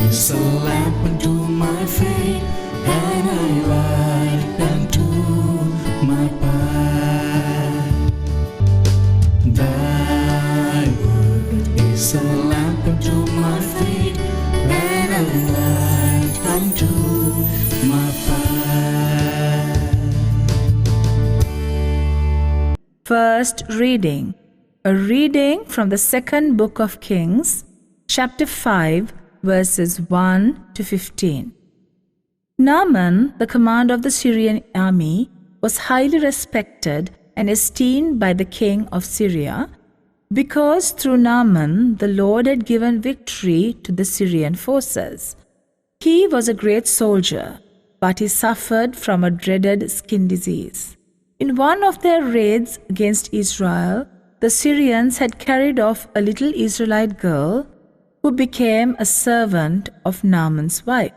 is a lamp unto my feet, and a light unto my path. Thy word is a lamp unto my feet, and a light unto my path. First reading. A reading from the second book of Kings, chapter 5, verses 1 to 15. Naaman, the commander of the Syrian army, was highly respected and esteemed by the king of Syria, because through Naaman the Lord had given victory to the Syrian forces. He was a great soldier, but he suffered from a dreaded skin disease. In one of their raids against Israel, the Syrians had carried off a little Israelite girl who became a servant of Naaman's wife.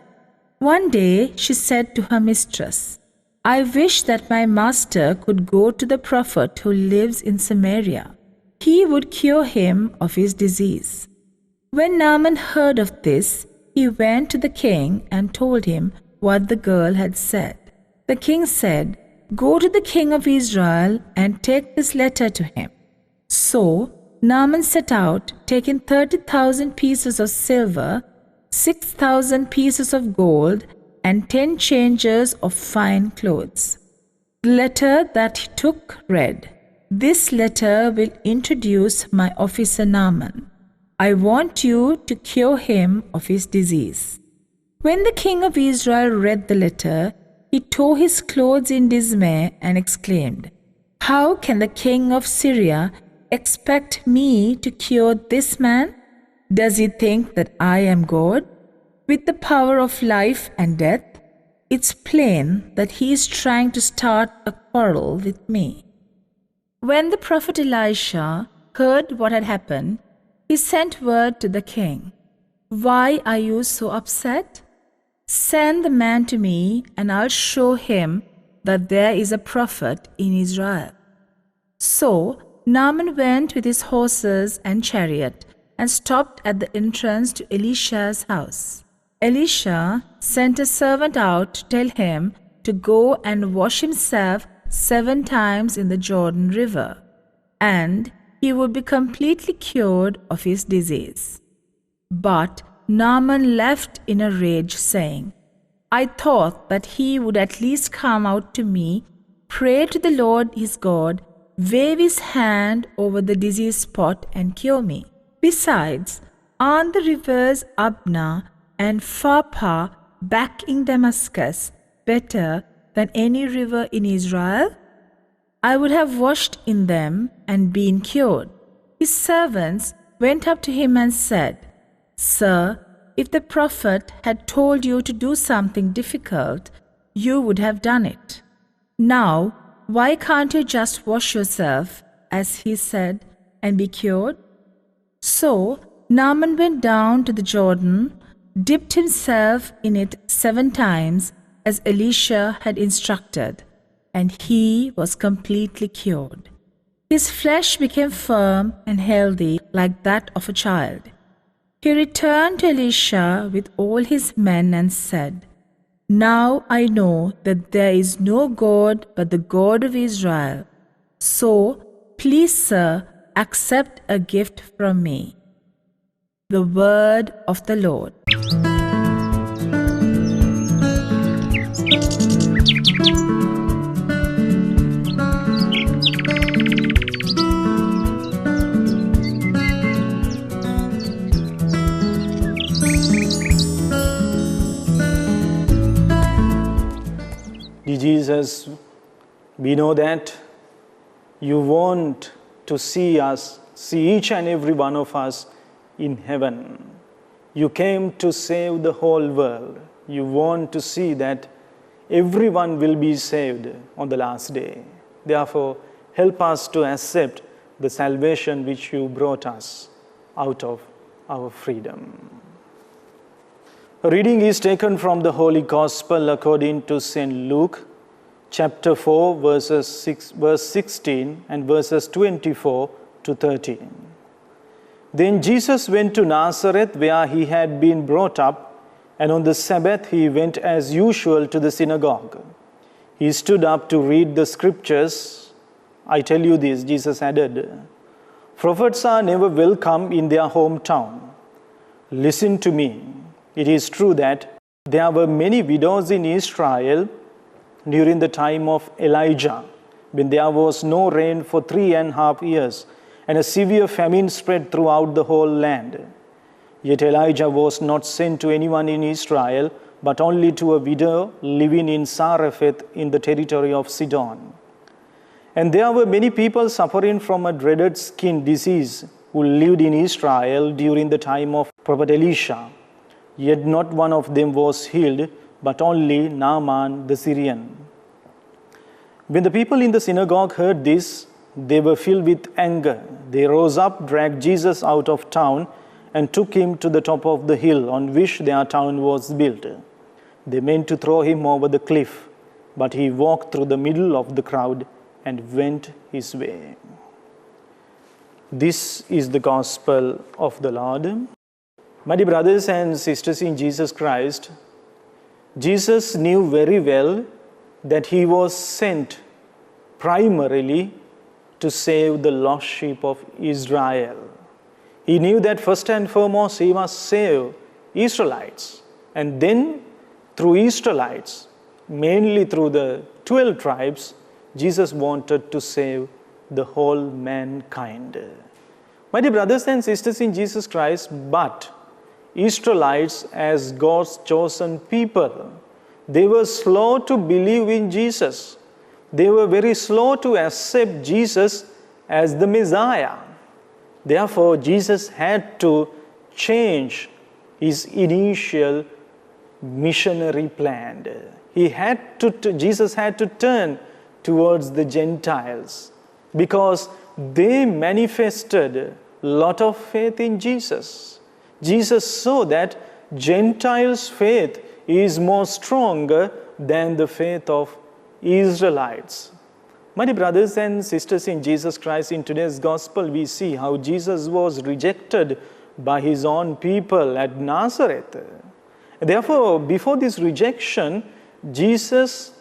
One day she said to her mistress, "I wish that my master could go to the prophet who lives in Samaria. He would cure him of his disease." When Naaman heard of this, he went to the king and told him what the girl had said. The king said, "Go to the king of Israel and take this letter to him." So Naaman set out, taking 30,000 pieces of silver, 6,000 pieces of gold, and 10 changes of fine clothes. The letter that he took read, "This letter will introduce my officer Naaman. I want you to cure him of his disease." When the king of Israel read the letter, he tore his clothes in dismay and exclaimed, "How can the king of Syria expect me to cure this man? Does he think that I am God, with the power of life and death? It's plain that he is trying to start a quarrel with me." When the prophet Elisha heard what had happened, he sent word to the king, "Why are you so upset? Send the man to me, and I'll show him that there is a prophet in Israel." So Naaman went with his horses and chariot and stopped at the entrance to Elisha's house. Elisha sent a servant out to tell him to go and wash himself 7 times in the Jordan River, and he would be completely cured of his disease. But Naaman left in a rage, saying, "I thought that he would at least come out to me, pray to the Lord his God, wave his hand over the diseased spot and cure me. Besides, aren't the rivers Abna and Pharpar back in Damascus better than any river in Israel? I would have washed in them and been cured." His servants went up to him and said, "Sir, if the prophet had told you to do something difficult, you would have done it. Now, why can't you just wash yourself, as he said, and be cured?" So Naaman went down to the Jordan, dipped himself in it 7 times, as Elisha had instructed, and he was completely cured. His flesh became firm and healthy like that of a child. He returned to Elisha with all his men and said, "Now I know that there is no God but the God of Israel. So, please, sir, accept a gift from me." The word of the Lord. Jesus, we know that you want to see us, see each and every one of us in heaven. You came to save the whole world. You want to see that everyone will be saved on the last day. Therefore, help us to accept the salvation which you brought us out of our freedom. A reading is taken from the Holy Gospel according to St. Luke, chapter 4, verse 16 and verses 24 to 13. Then Jesus went to Nazareth, where he had been brought up, And on the Sabbath he went as usual to the synagogue. He stood up to read the scriptures. I tell you this, Jesus added, prophets are never welcome in their hometown. Listen to me. It is true that there were many widows in Israel during the time of Elijah, when there was no rain for 3.5 years, and a severe famine spread throughout the whole land. Yet Elijah was not sent to anyone in Israel, but only to a widow living in Zarephath in the territory of Sidon. And there were many people suffering from a dreaded skin disease who lived in Israel during the time of Prophet Elisha. Yet not one of them was healed, but only Naaman the Syrian. When the people in the synagogue heard this, they were filled with anger. They rose up, dragged Jesus out of town, and took him to the top of the hill on which their town was built. They meant to throw him over the cliff, but he walked through the middle of the crowd and went his way. This is the gospel of the Lord. My dear brothers and sisters in Jesus Christ, Jesus knew very well that he was sent primarily to save the lost sheep of Israel. He knew that first and foremost he must save Israelites, and then through Israelites, mainly through the 12 tribes, Jesus wanted to save the whole mankind. My dear brothers and sisters in Jesus Christ, but Israelites as God's chosen people, they were slow to believe in Jesus. They were very slow to accept Jesus as the Messiah. Therefore, Jesus had to change his initial missionary plan. Jesus had to turn towards the Gentiles because they manifested a lot of faith in Jesus. Jesus saw that Gentiles' faith is more stronger than the faith of Israelites. My dear brothers and sisters in Jesus Christ, in today's gospel, we see how Jesus was rejected by his own people at Nazareth. Therefore, before this rejection, Jesus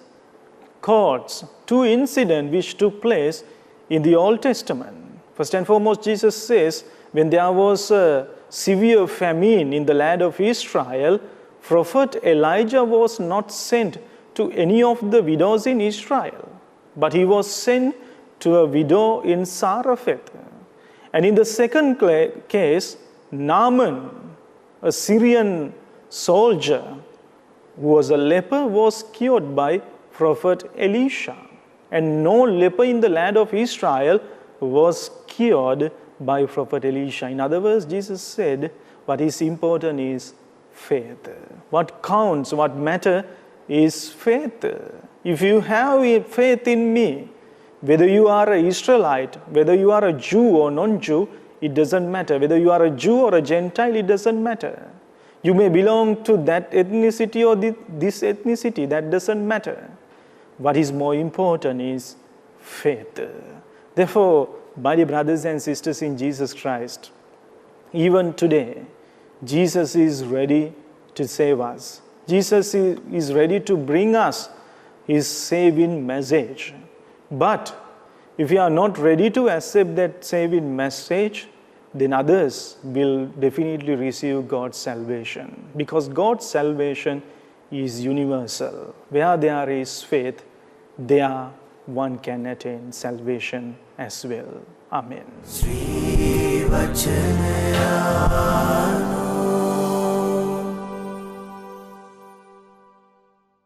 quotes two incidents which took place in the Old Testament. First and foremost, Jesus says, when there was a severe famine in the land of Israel, Prophet Elijah was not sent to any of the widows in Israel, but he was sent to a widow in Zarephath. And in the second case, Naaman, a Syrian soldier who was a leper, was cured by Prophet Elisha. And no leper in the land of Israel was cured by Prophet Elisha. In other words, Jesus said, what is important is faith. What counts, what matters is faith. If you have faith in me, whether you are an Israelite, whether you are a Jew or non-Jew, it doesn't matter. Whether you are a Jew or a Gentile, it doesn't matter. You may belong to that ethnicity or this ethnicity, that doesn't matter. What is more important is faith. Therefore, my dear brothers and sisters in Jesus Christ, even today, Jesus is ready to save us. Jesus is ready to bring us his saving message. But if we are not ready to accept that saving message, then others will definitely receive God's salvation. Because God's salvation is universal. Where there is faith, there one can attain salvation as well. Amen. Wachanayano